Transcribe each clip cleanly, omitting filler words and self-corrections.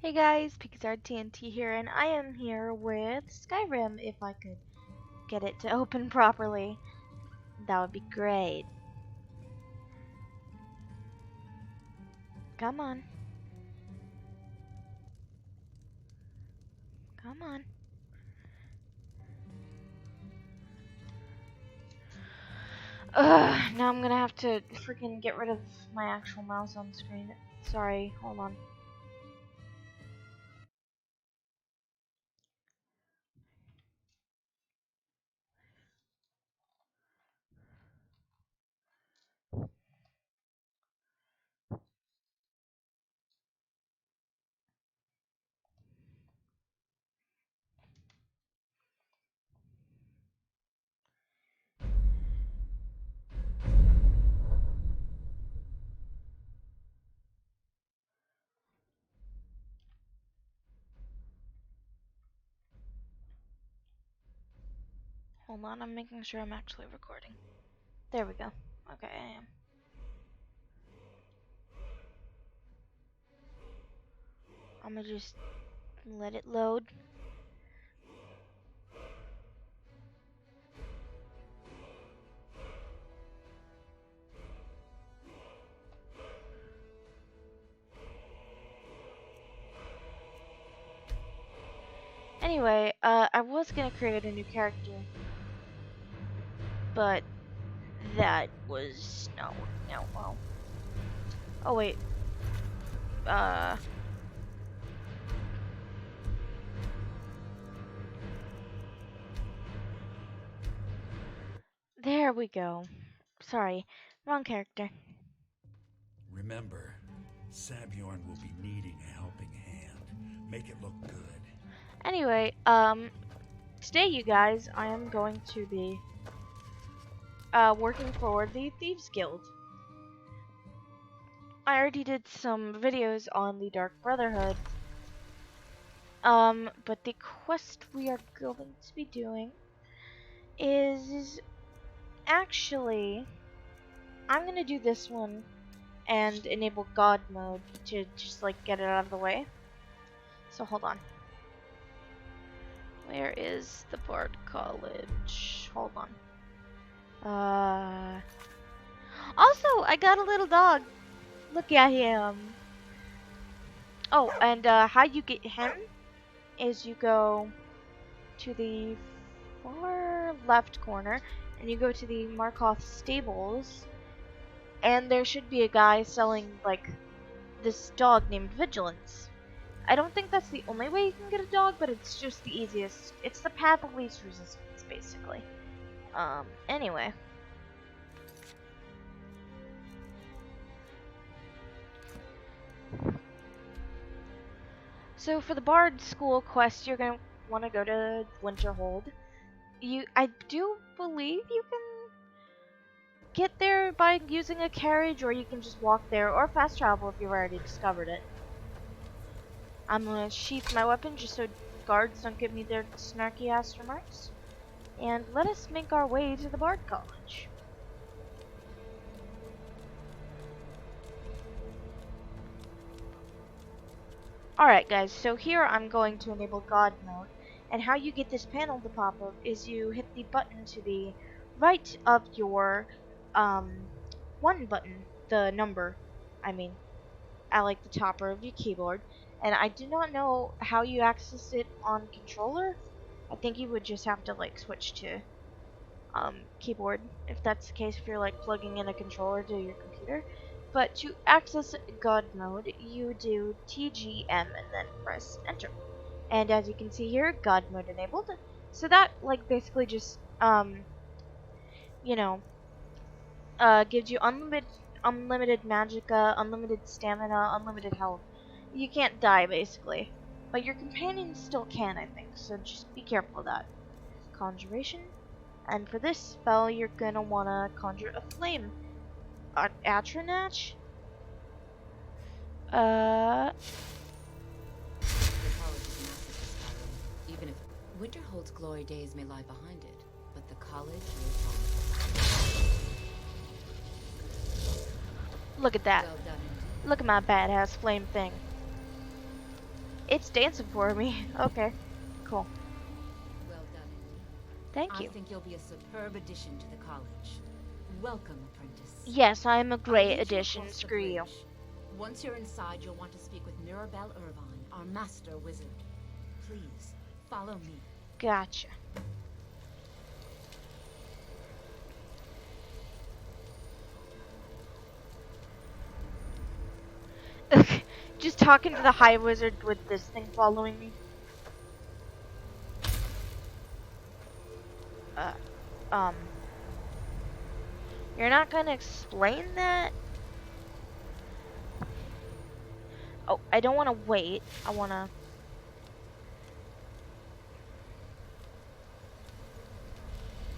Hey guys, PikazardTNT here, and I am here with Skyrim. If I could get it to open properly, that would be great. Come on. Come on. Ugh, now I'm gonna have to freaking get rid of my actual mouse on screen. Sorry, hold on. Hold on, I'm making sure I'm actually recording. There we go. Okay, I am. I'm gonna just let it load. Anyway, I was gonna create a new character, but that was no, well. Oh wait. Uh There we go. Sorry, wrong character. Remember, Sabjorn will be needing a helping hand. Make it look good. Anyway, today you guys, I am going to be working for the Thieves Guild. I already did some videos on the Dark Brotherhood. But the quest we are going to be doing is actually, I'm gonna do this one and enable God mode to just like get it out of the way. So hold on. Where is the Bard College? Hold on. Also, I got a little dog. Look at him. Oh, and how you get him is you go to the far left corner and you go to the Markoth stables, and there should be a guy selling like this dog named Vigilance. I don't think that's the only way you can get a dog, but it's just the easiest. It's the path of least resistance, basically. Anyway. So for the Bard School quest, you're gonna want to go to Winterhold. I do believe you can get there by using a carriage, or you can just walk there, or fast travel if you've already discovered it. I'm gonna sheath my weapon just so guards don't give me their snarky ass remarks. And let us make our way to the Bard College. Alright guys, so here I'm going to enable God mode, and how you get this panel to pop up is you hit the button to the right of your one button, the number, at like the top of your keyboard, and I do not know how you access it on controller. I think you would just have to like switch to keyboard if that's the case, if you're like plugging in a controller to your computer. But to access God mode, you do TGM and then press enter. And as you can see here, God mode enabled. So that like basically just you know, gives you unlimited magicka, unlimited stamina, unlimited health. You can't die basically. But your companions still can, I think, so just be careful of that. Conjuration. And for this spell, you're gonna wanna conjure a flame. Atronach? The college is massive, Skyrim. Even if Winterhold's glory days may lie behind it, but the college lives Look at that. on. Well done, indeed. Look at my badass flame thing. It's dancing for me. Okay, cool. Well done, indeed. Thank I you. think you'll be a superb addition to the college. Welcome, apprentice. Yes, I'm a I'll great lead you addition. across the Screw you. bridge. Once you're inside, you'll want to speak with Mirabelle Irvine, our master wizard. Please, follow me. Gotcha. Just talking to the High Wizard with this thing following me. Uh, um. You're not gonna explain that? Oh, I don't wanna wait. I wanna...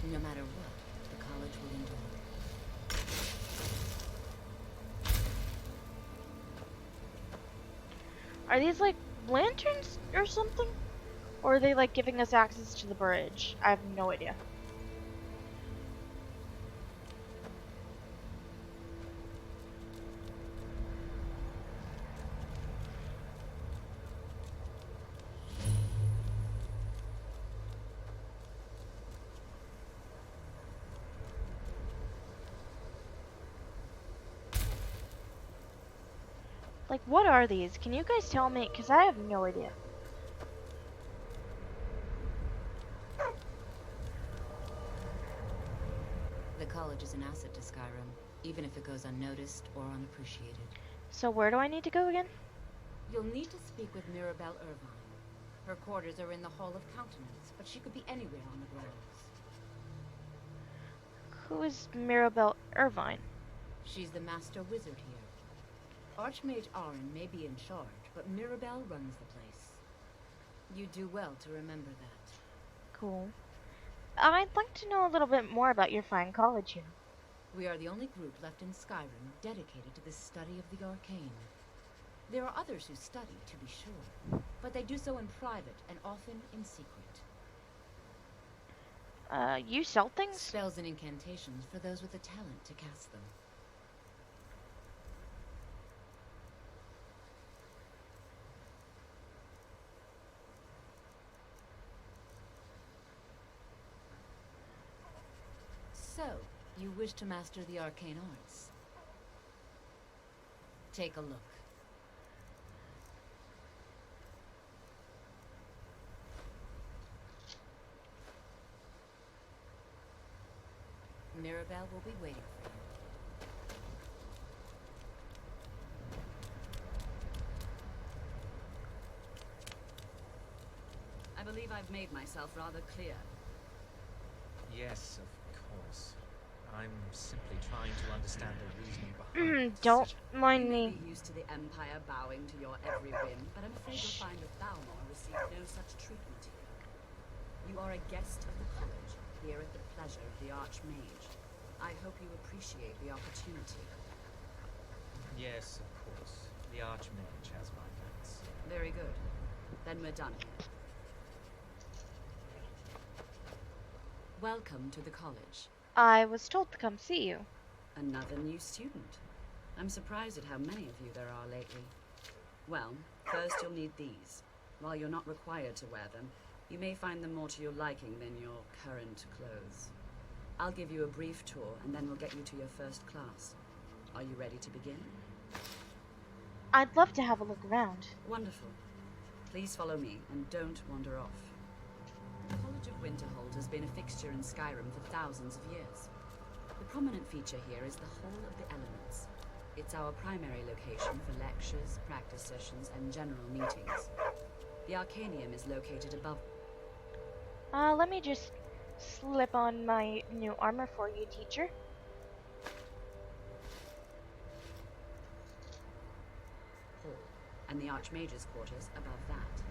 No matter what, the college will endure. Are these like lanterns or something? Or are they like giving us access to the bridge? I have no idea. Like, what are these? Can you guys tell me? Because I have no idea. The college is an asset to Skyrim, even if it goes unnoticed or unappreciated. So where do I need to go again? You'll need to speak with Mirabelle Irvine. Her quarters are in the Hall of Countenance, but she could be anywhere on the grounds. Who is Mirabelle Irvine? She's the master wizard here. Archmage Arin may be in charge, but Mirabelle runs the place. You do well to remember that. Cool. I'd like to know a little bit more about your fine college here. We are the only group left in Skyrim dedicated to the study of the arcane. There are others who study, to be sure, but they do so in private and often in secret. You sell things? Spells and incantations for those with the talent to cast them. So, you wish to master the arcane arts? Take a look. Mirabelle will be waiting for you. I believe I've made myself rather clear. Yes, of course. I'm simply trying to understand the reasoning behind the Don't decision. mind You may me. be used to the Empire bowing to your every whim, but I'm afraid you'll find that Balmor received no such treatment here. You are a guest of the college, here at the pleasure of the Archmage. I hope you appreciate the opportunity. Yes, of course. The Archmage has my thanks. Very good. Then we're done here. Welcome to the college. I was told to come see you. Another new student. I'm surprised at how many of you there are lately. Well, first you'll need these. While you're not required to wear them, you may find them more to your liking than your current clothes. I'll give you a brief tour, and then we'll get you to your first class. Are you ready to begin? I'd love to have a look around. Wonderful. Please follow me, and don't wander off. The College of Winterhold has been a fixture in Skyrim for thousands of years. The prominent feature here is the Hall of the Elements. It's our primary location for lectures, practice sessions, and general meetings. The Arcanium is located above. Let me just slip on my new armor for you, teacher. Hall, and the Archmage's quarters above that.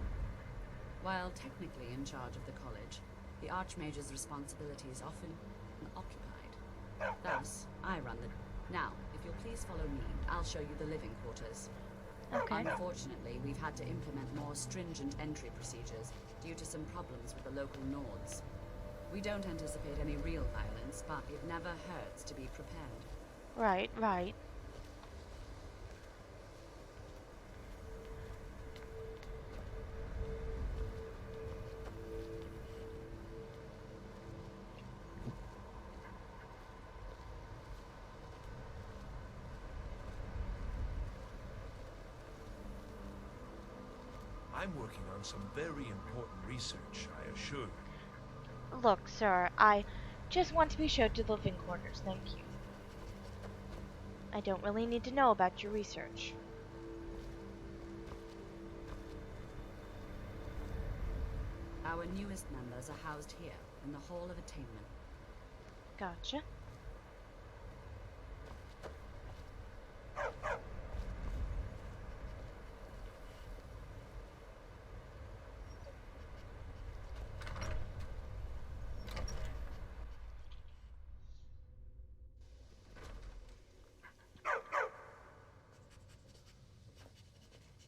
While technically in charge of the college, the Archmage's responsibility is often occupied. Thus, I run the... Now, if you'll please follow me, I'll show you the living quarters. Okay. Unfortunately, we've had to implement more stringent entry procedures due to some problems with the local Nords. We don't anticipate any real violence, but it never hurts to be prepared. Right, right. I'm working on some very important research, I assure you. Look, sir, I just want to be showed to the living quarters, thank you. I don't really need to know about your research. Our newest members are housed here, in the Hall of Attainment. Gotcha.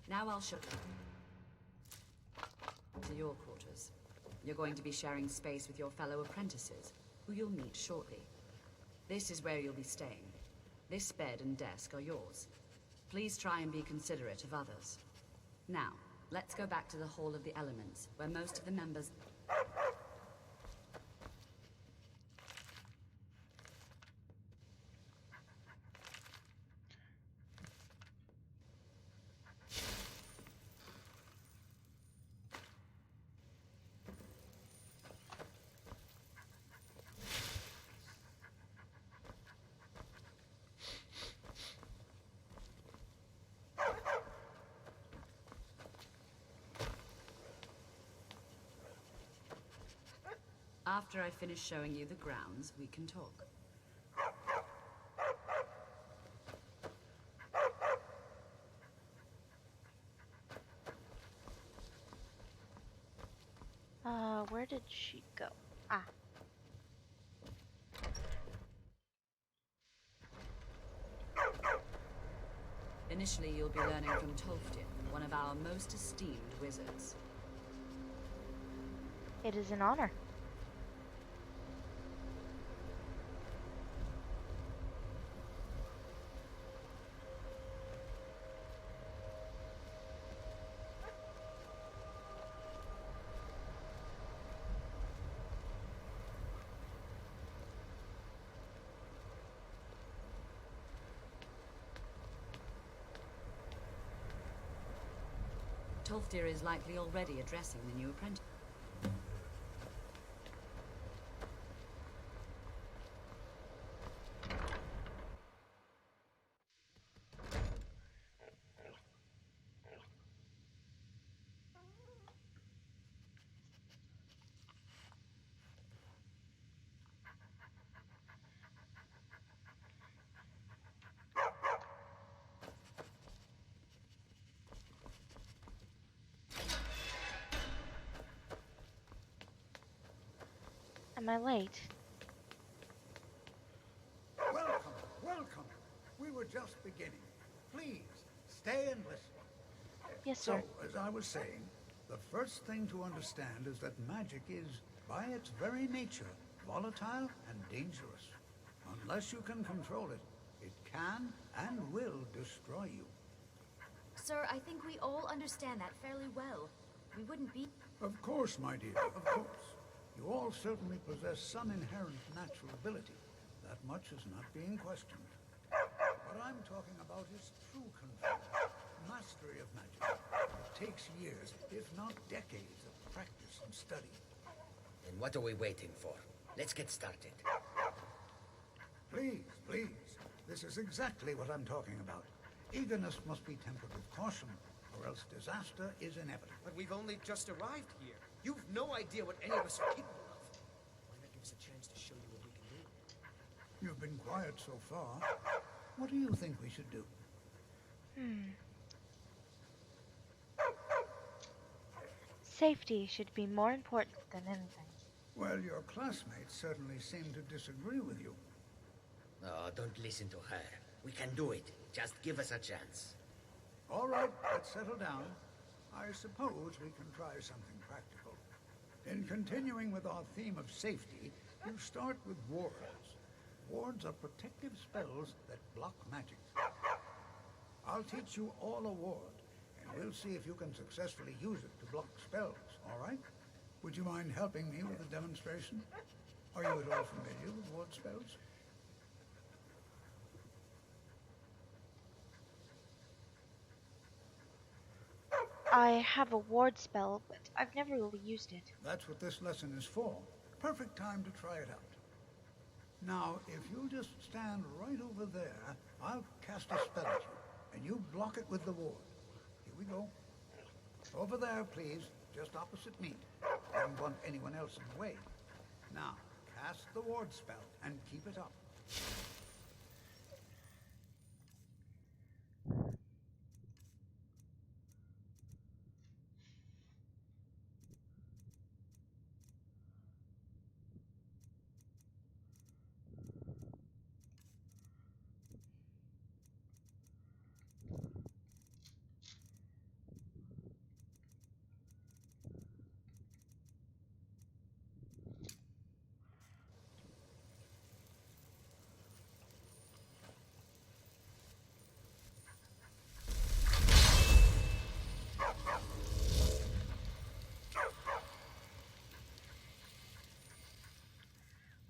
Now I'll show you to your quarters. You're going to be sharing space with your fellow apprentices, who you'll meet shortly. This is where you'll be staying. This bed and desk are yours. Please try and be considerate of others. Now, let's go back to the Hall of the Elements, where most of the members... After I finish showing you the grounds, we can talk. Where did she go? Ah. Initially, you'll be learning from Tolfdir, one of our most esteemed wizards. It is an honor. Tolfdir is likely already addressing the new apprentice. Am I late? Welcome, welcome. We were just beginning. Please, stay and listen. Yes, sir. So, as I was saying, the first thing to understand is that magic is, by its very nature, volatile and dangerous. Unless you can control it, it can and will destroy you. Sir, I think we all understand that fairly well. We wouldn't be... Of course, my dear, of course. You all certainly possess some inherent natural ability. That much is not being questioned. What I'm talking about is true control, mastery of magic. It takes years, if not decades, of practice and study. Then what are we waiting for? Let's get started. Please, please. This is exactly what I'm talking about. Eagerness must be tempered with caution, or else disaster is inevitable. But we've only just arrived here. You've no idea what any of us are capable of. Why not give us a chance to show you what we can do? You've been quiet so far. What do you think we should do? Safety should be more important than anything. Well, your classmates certainly seem to disagree with you. Oh, don't listen to her. We can do it. Just give us a chance. All right, let's settle down. I suppose we can try something practical. In continuing with our theme of safety, you start with wards. Wards are protective spells that block magic. I'll teach you all a ward, and we'll see if you can successfully use it to block spells, all right? Would you mind helping me with the demonstration? Are you at all familiar with ward spells? I have a ward spell, but I've never really used it. That's what this lesson is for. Perfect time to try it out. Now, if you'll just stand right over there, I'll cast a spell at you, and you block it with the ward. Here we go. Over there, please, just opposite me. I don't want anyone else in the way. Now, cast the ward spell, and keep it up.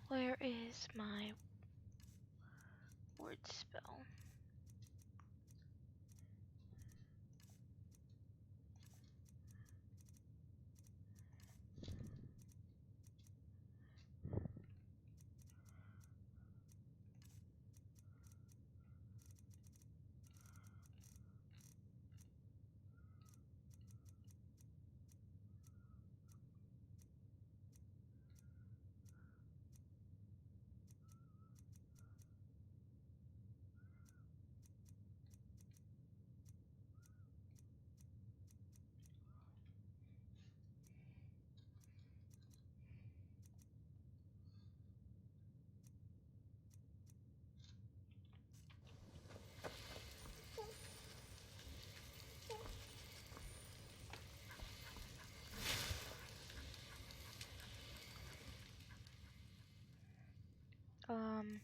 Where is my ward spell? Um,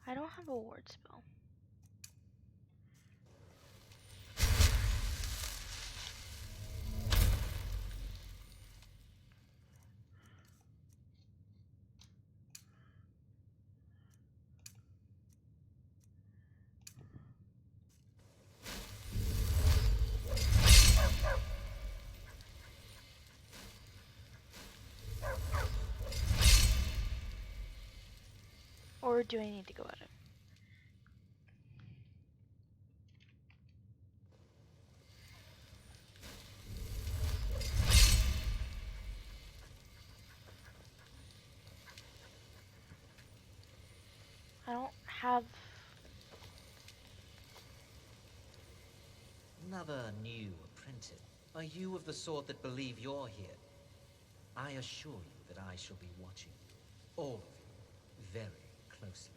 I don't have a ward spell. Or do I need to go at it? I don't have... Another new apprentice. Are you of the sort that believe you're here? I assure you that I shall be watching you, all of you, very closely.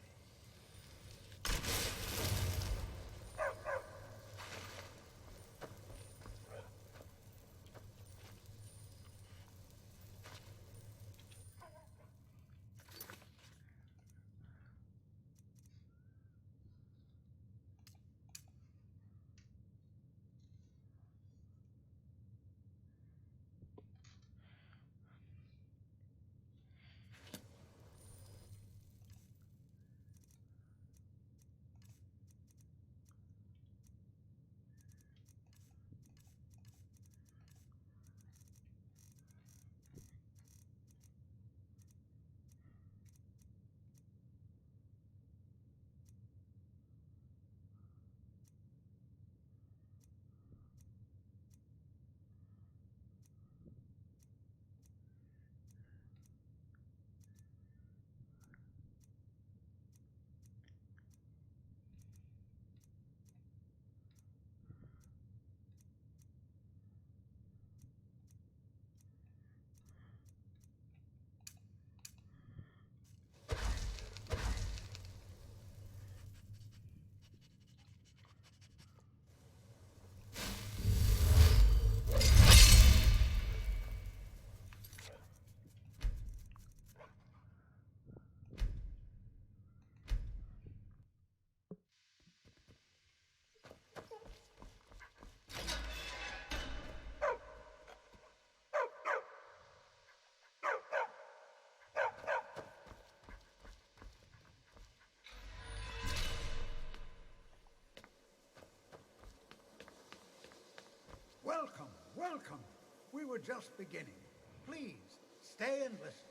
were just beginning. Please, stay and listen.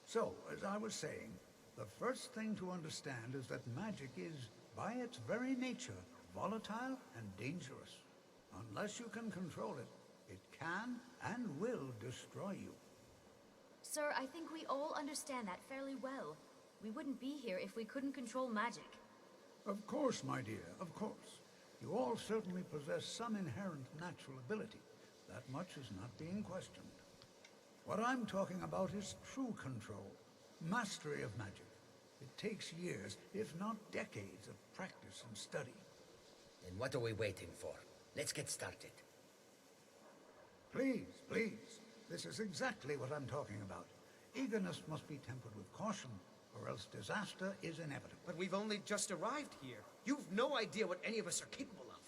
So, as I was saying, the first thing to understand is that magic is, by its very nature, volatile and dangerous. Unless you can control it, it can and will destroy you. Sir, I think we all understand that fairly well. We wouldn't be here if we couldn't control magic. Of course, my dear, of course. You all certainly possess some inherent natural ability. That much is not being questioned. What I'm talking about is true control, mastery of magic. It takes years, if not decades, of practice and study. Then what are we waiting for? Let's get started. Please, please. This is exactly what I'm talking about. Eagerness must be tempered with caution, or else disaster is inevitable. But we've only just arrived here. You've no idea what any of us are capable of.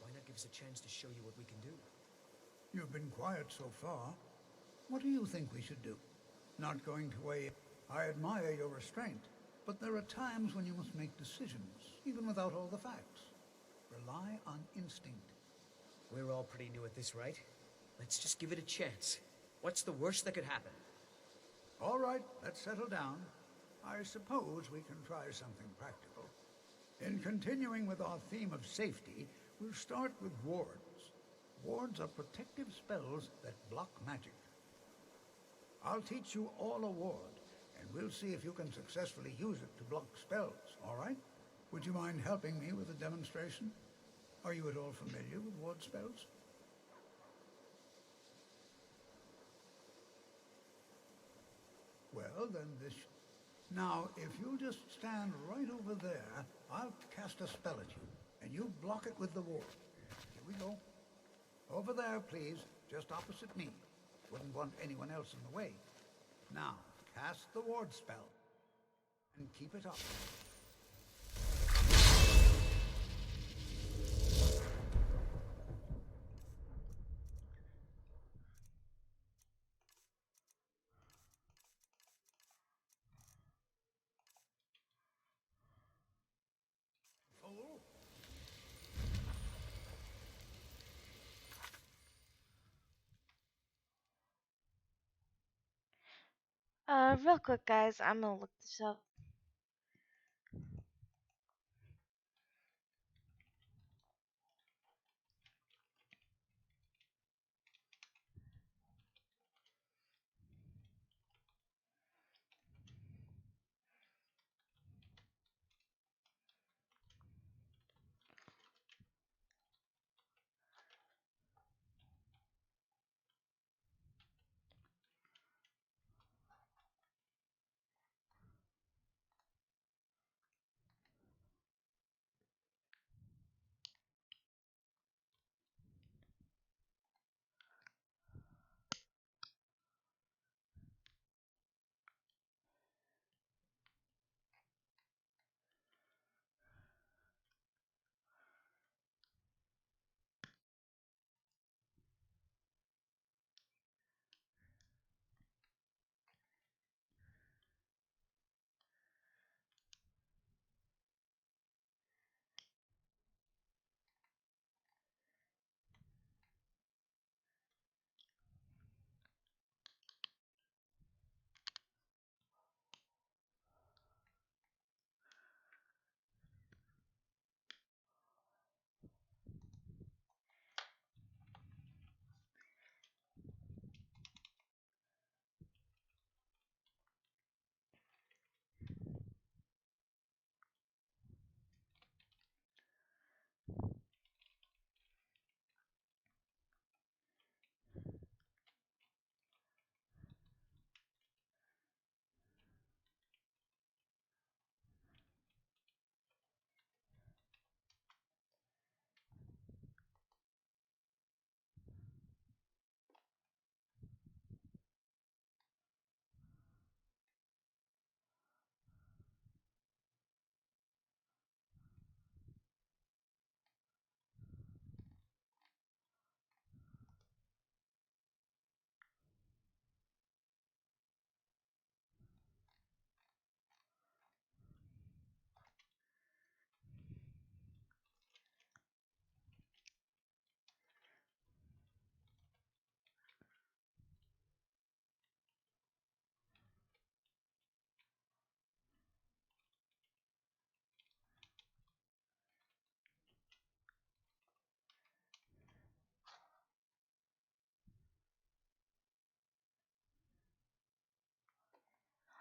Why not give us a chance to show you what we can do? You've been quiet so far. What do you think we should do? Not going to weigh in. I admire your restraint, but there are times when you must make decisions, even without all the facts. Rely on instinct. We're all pretty new at this, right? Let's just give it a chance. What's the worst that could happen? All right, let's settle down. I suppose we can try something practical. In continuing with our theme of safety, we'll start with wards. Wards are protective spells that block magic. I'll teach you all a ward, and we'll see if you can successfully use it to block spells, all right? Would you mind helping me with a demonstration? Are you at all familiar with ward spells? Well, then this... Now, if you'll just stand right over there, I'll cast a spell at you, and you block it with the ward. Here we go. Over there, please, just opposite me. Wouldn't want anyone else in the way. Now, cast the ward spell, and keep it up. Fool. Real quick, guys, I'm gonna look this up.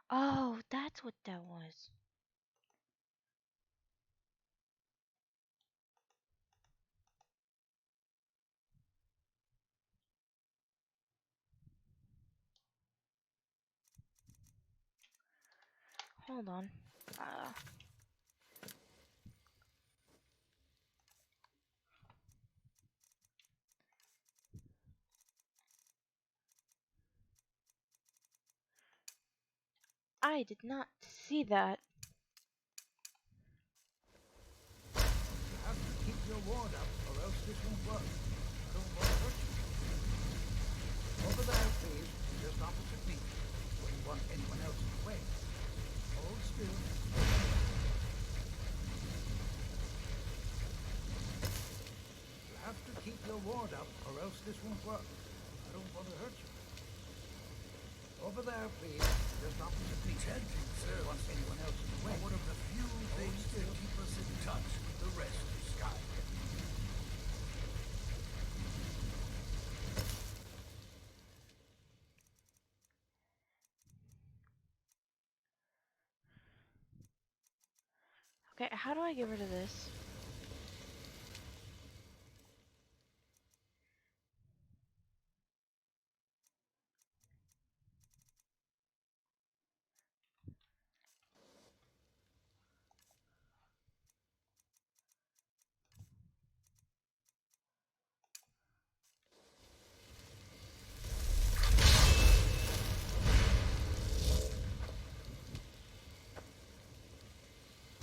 Oh, that's what that was. Hold on. Uh, I did not see that. You have to keep your ward up, or else this won't work. I don't want to hurt you. Over there, please, just opposite me. Wouldn't want anyone else in the way. Hold still. You have to keep your ward up, or else this won't work. I don't want to hurt you. Over there, please, just opposite me. Chanting Wouldn't want anyone else in the way. one of the few things that keep us in touch with the rest of Skyrim. Okay, how do I get rid of this?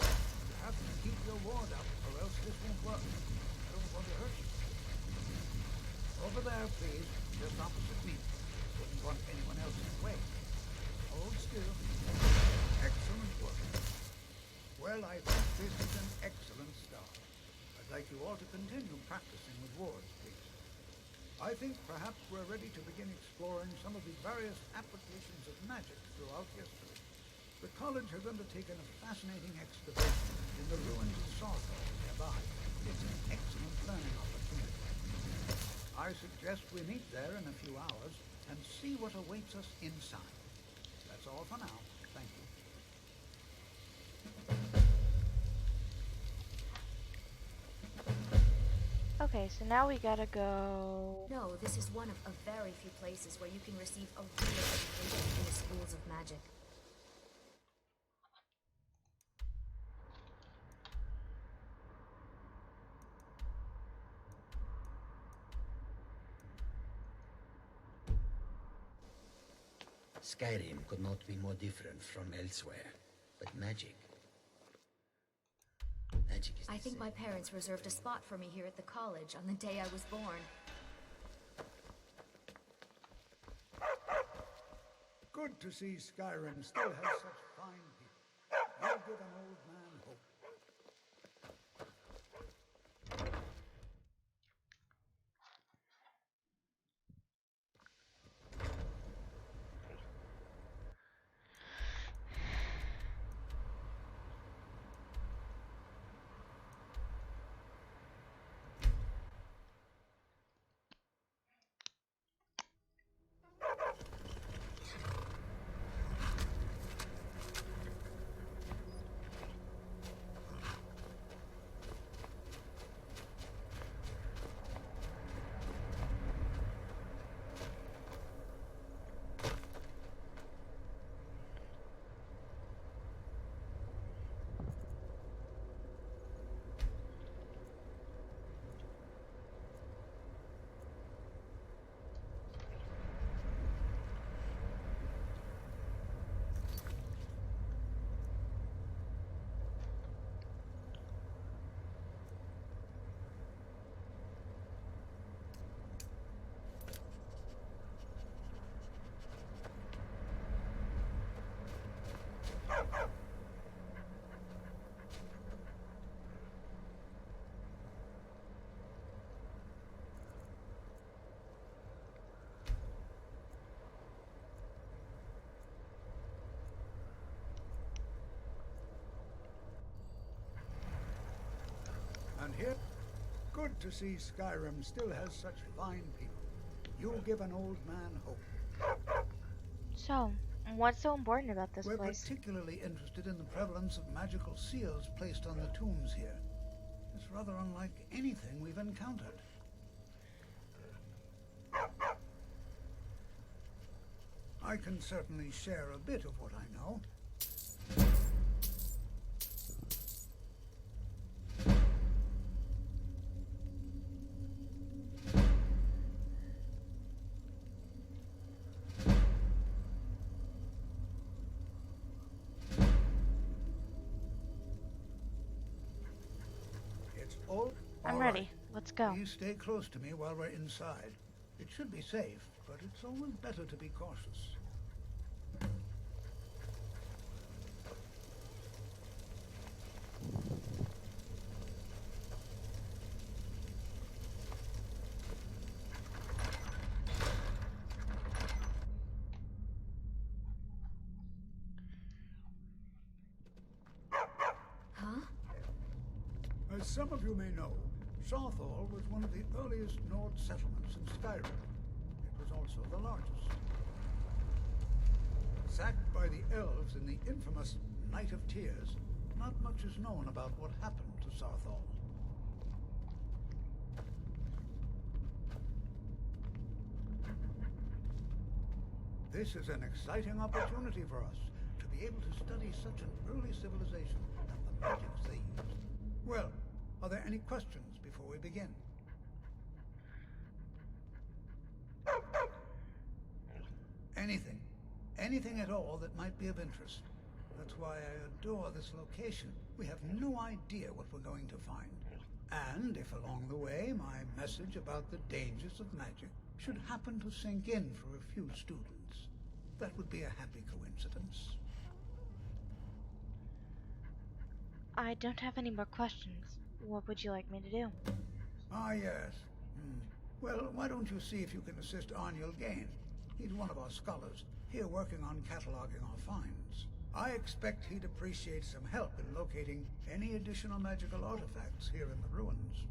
You have to keep your ward up, or else this won't work. I don't want to hurt you. Over there, please, just opposite me. Wouldn't want anyone else in the way. Hold still. Excellent work. Well, I think this is an excellent start. I'd like you all to continue practicing with wards, please. I think perhaps we're ready to begin exploring some of the various applications of magic throughout history. The college has undertaken a fascinating excavation in the ruins of Sawthorn nearby. It's an excellent learning opportunity. I suggest we meet there in a few hours and see what awaits us inside. That's all for now. Thank you. Okay, so now we gotta go. No, this is one of a very few places where you can receive a real education in the schools of magic. Skyrim could not be more different from elsewhere. But magic... Magic is I the think my same. parents reserved a spot for me here at the college on the day I was born. Good to see Skyrim still has such fine people. You'll give an old man hope. And here, good to see Skyrim still has such fine people. You'll give an old man hope. So, What's so important about this We're place? particularly interested in the prevalence of magical seals placed on the tombs here. It's rather unlike anything we've encountered. I can certainly share a bit of what I know. I'm All ready. right. Let's go. Please stay close to me while we're inside. It should be safe, but it's always better to be cautious. Huh? As some of you may know, Southall was one of the earliest Nord settlements in Skyrim. It was also the largest. Sacked by the elves in the infamous Night of Tears, not much is known about what happened to Southall. This is an exciting opportunity for us to be able to study such an early civilization and the magics they used. Well, are there any questions before we begin? Anything. Anything at all that might be of interest. That's why I adore this location. We have no idea what we're going to find. And if along the way my message about the dangers of magic should happen to sink in for a few students, that would be a happy coincidence. I don't have any more questions. What would you like me to do? Ah, yes. Well, why don't you see if you can assist Arniel Gain? He's one of our scholars, here working on cataloging our finds. I expect he'd appreciate some help in locating any additional magical artifacts here in the ruins.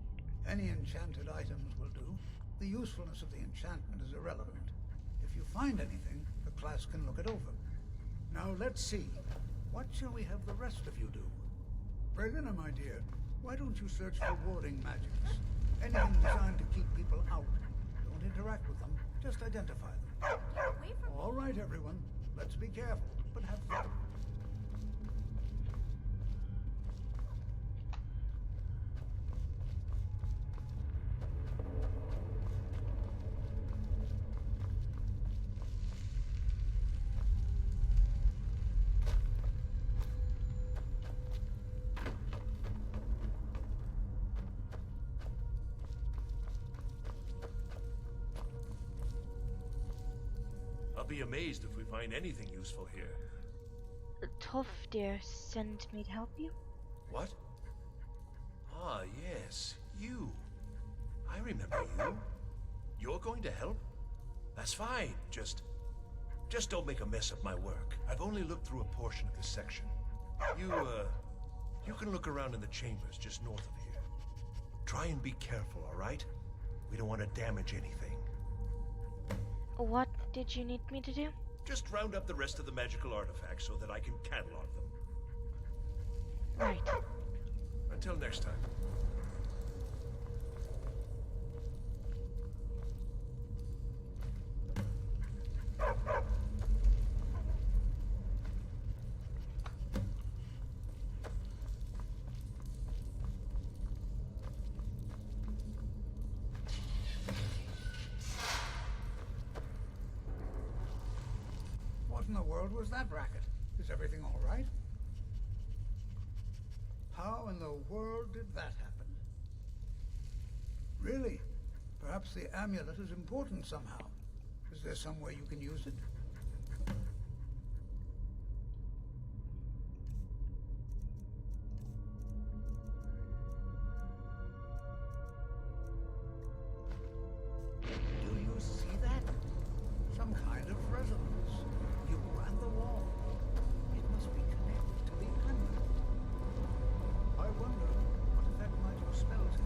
Any enchanted items will do. The usefulness of the enchantment is irrelevant. If you find anything, the class can look it over. Now let's see. What shall we have the rest of you do? Brigana, my dear, why don't you search for warding magics? Anything designed to keep people out. Don't interact with them, just identify them. Wait for All right, everyone. Let's be careful, but have fun. I'll be amazed if we find anything useful here. Tolfdir sent me to help you? What? Ah, yes, you. I remember you. You're going to help? That's fine. Just don't make a mess of my work. I've only looked through a portion of this section. You can look around in the chambers just north of here. Try and be careful, all right? We don't want to damage anything. What did you need me to do? Just round up the rest of the magical artifacts so that I can catalog them. Right. Until next time. What in the world was that racket? Is everything all right? How in the world did that happen? Really? Perhaps the amulet is important somehow. Is there some way you can use it? Do you see that? Some kind of resonance. You and the wall. It must be connected to the amulet. I wonder what effect might your spells have.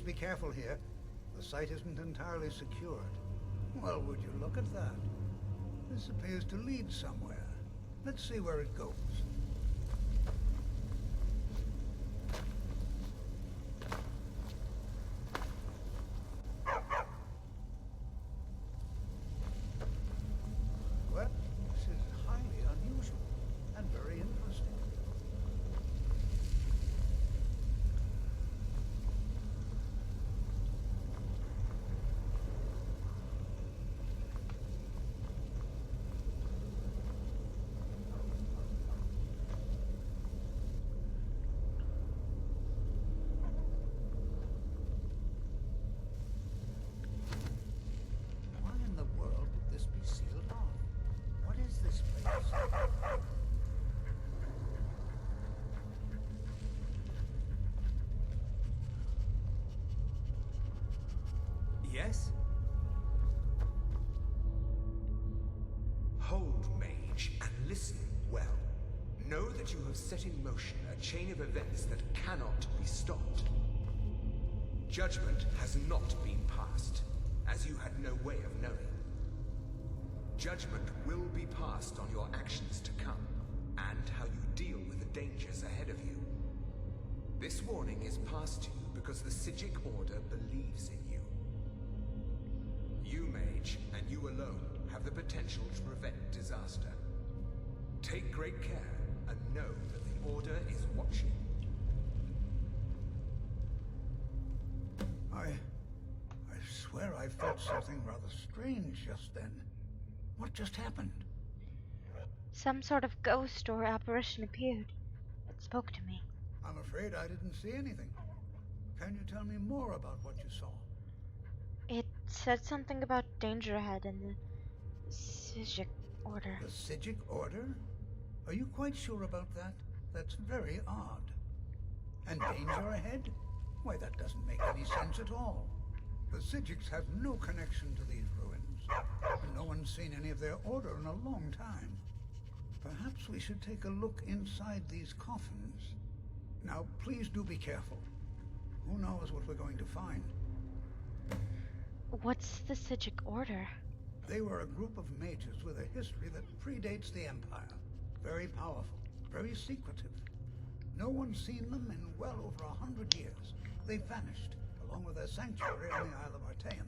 be careful here. The site isn't entirely secured. Well, would you look at that? This appears to lead somewhere. Let's see where it goes. Well, this is highly unusual and very interesting. Why in the world would this be sealed off? What is this place? Yes? Hold, mage, and listen well. Know that you have set in motion a chain of events that cannot be stopped. Judgment has not been passed, as you had no way of knowing. Judgment will be passed on your actions to come, and how you deal with the dangers ahead of you. This warning is passed to you because the Psijic Order believes in you. You, mage, and you alone, have the potential to prevent disaster. Take great care, and know that the Order is watching. I swear I felt something rather strange just then. What just happened? Some sort of ghost or apparition appeared. It spoke to me. I'm afraid I didn't see anything. Can you tell me more about what you saw? It said something about danger ahead in the Psijic Order. The Psijic Order? Are you quite sure about that? That's very odd. And danger ahead? Why, that doesn't make any sense at all. The Psijics have no connection to these ruins. No one's seen any of their order in a long time. Perhaps we should take a look inside these coffins. Now, please do be careful. Who knows what we're going to find? What's the Psijic Order? They were a group of mages with a history that predates the Empire. Very powerful, very secretive. No one's seen them in well over 100 years. They vanished, along with their sanctuary on the Isle of Arcane.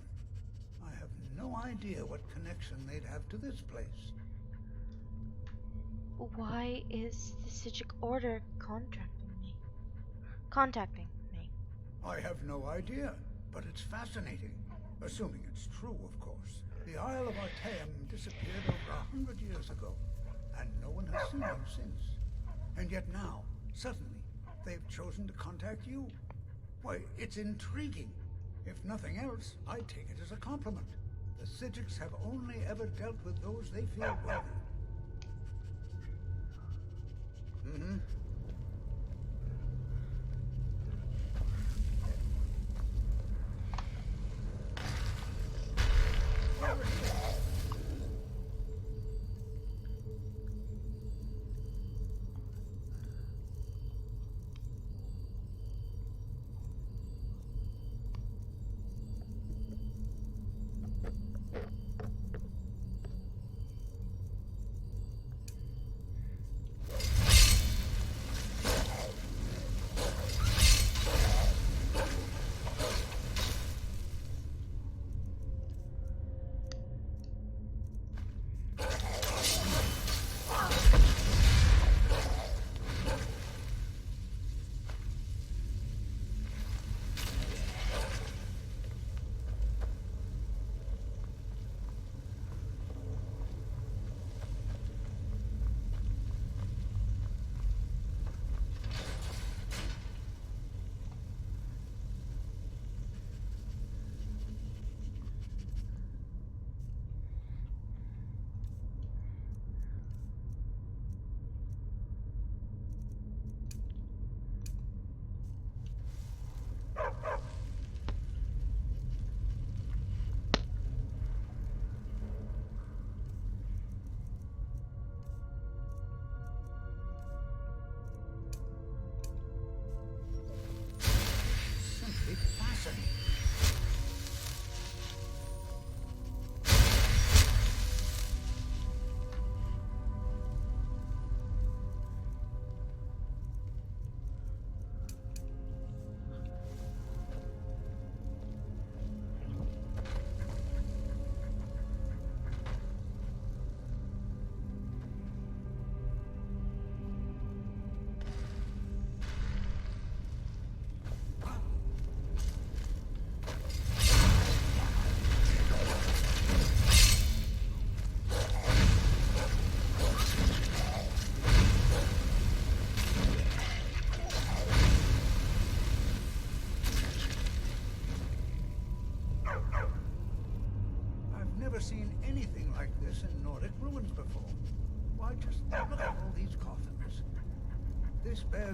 I have no idea what connection they'd have to this place. Why is the Psijic Order contacting me? I have no idea, but it's fascinating. Assuming it's true, of course. The Isle of Artaeum disappeared over 100 years ago, and no one has seen them since. And yet now, suddenly, they've chosen to contact you. Why, it's intriguing. If nothing else, I take it as a compliment. The Psijics have only ever dealt with those they feel worthy. Mm-hmm.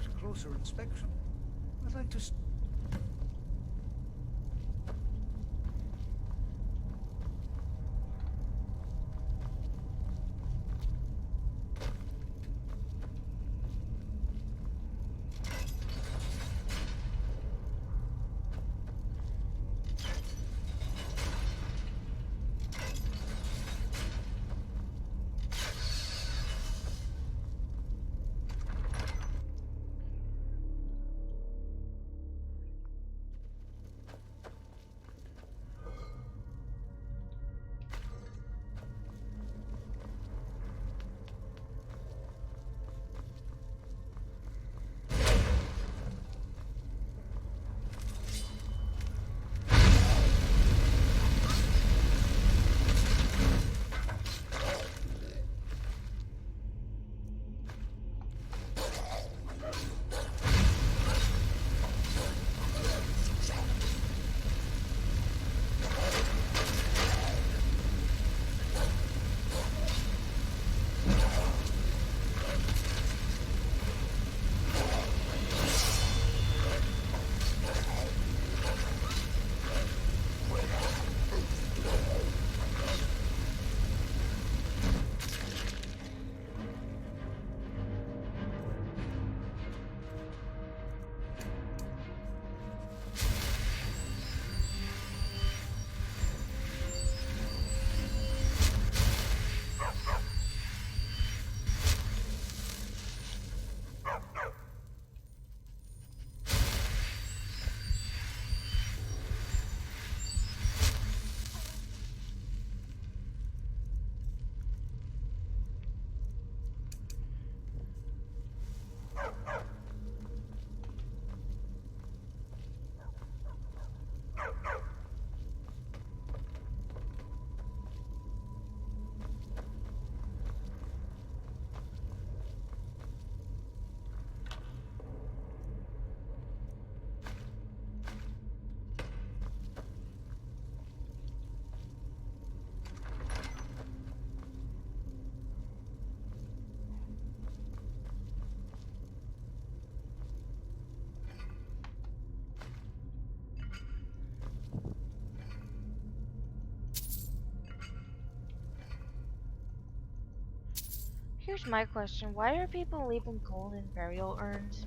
requires closer inspection. I'd like to... Here's my question. Why are people leaving gold in burial urns?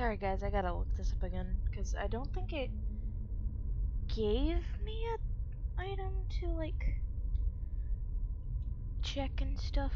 Sorry guys, I gotta look this up again, because I don't think it gave me an item to, like, check and stuff.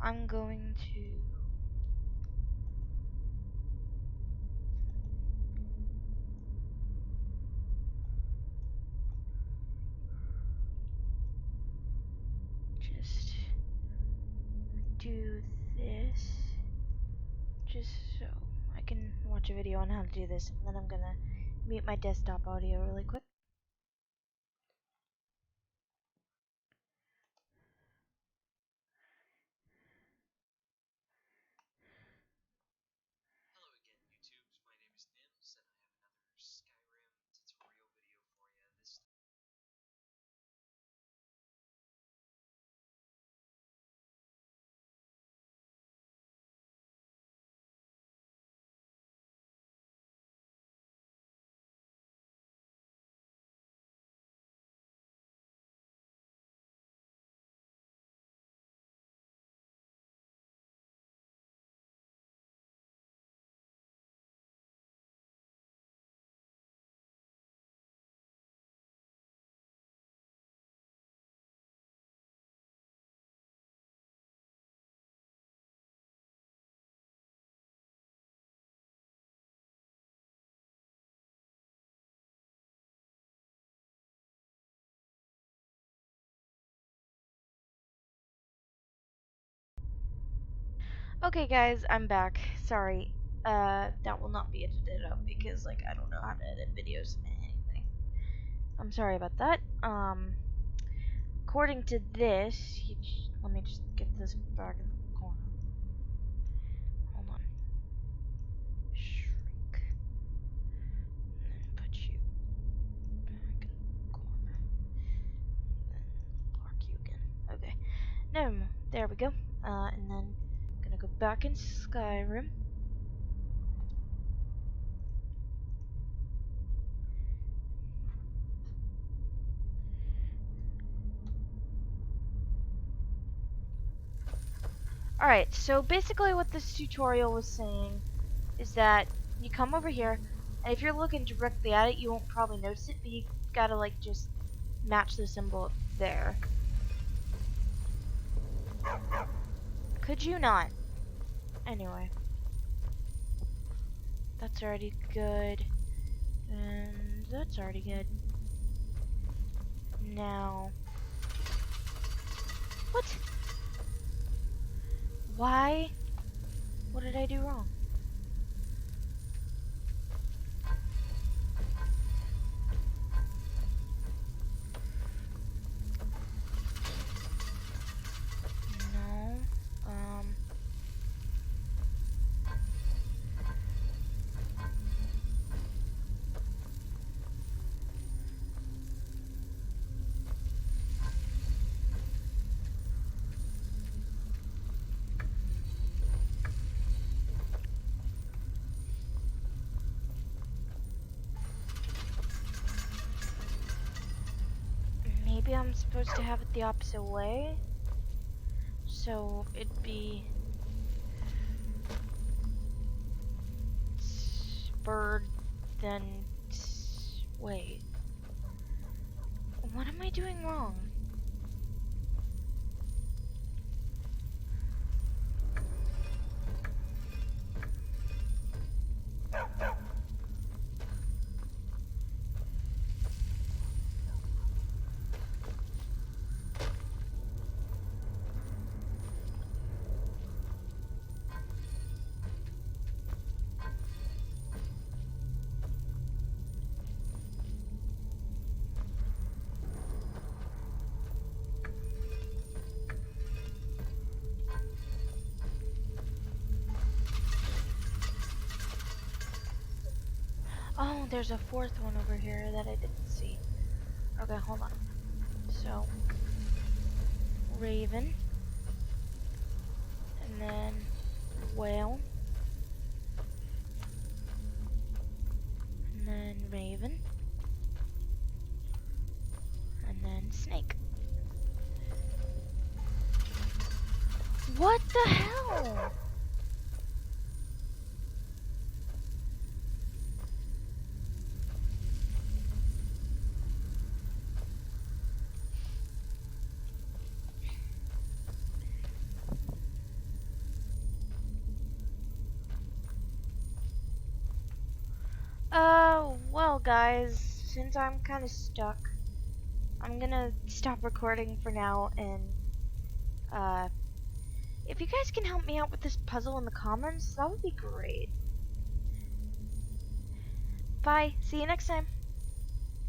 I'm going to just do this, just so I can watch a video on how to do this, and then I'm gonna mute my desktop audio really quick. Hello again, YouTubes. My name is Nims, and I have another Skyrim tutorial video for you. This Okay guys, I'm back. Sorry. That will not be edited out because, like, I don't know how to edit videos anyway. I'm sorry about that. According to this, let me just get this back in the corner. Hold on. Shrink. And then put you back in the corner. Then block you again. Okay. No, there we go. And then gonna go back in Skyrim. Alright, so basically what this tutorial was saying is that you come over here, and if you're looking directly at it, you won't probably notice it, but you gotta, like, just match the symbol up there. Could you not? Anyway. That's already good. And that's already good. Now... What? Why? What did I do wrong? No. Maybe I'm supposed to have it the opposite way. So it'd be spurred, then wait. What am I doing wrong? Oh, there's a fourth one over here that I didn't see. Okay, hold on. So, Raven. And then Whale. And then Raven. And then Snake. What the hell? Well guys, since I'm kind of stuck, I'm gonna stop recording for now, and if you guys can help me out with this puzzle in the comments, that would be great. Bye, see you next time.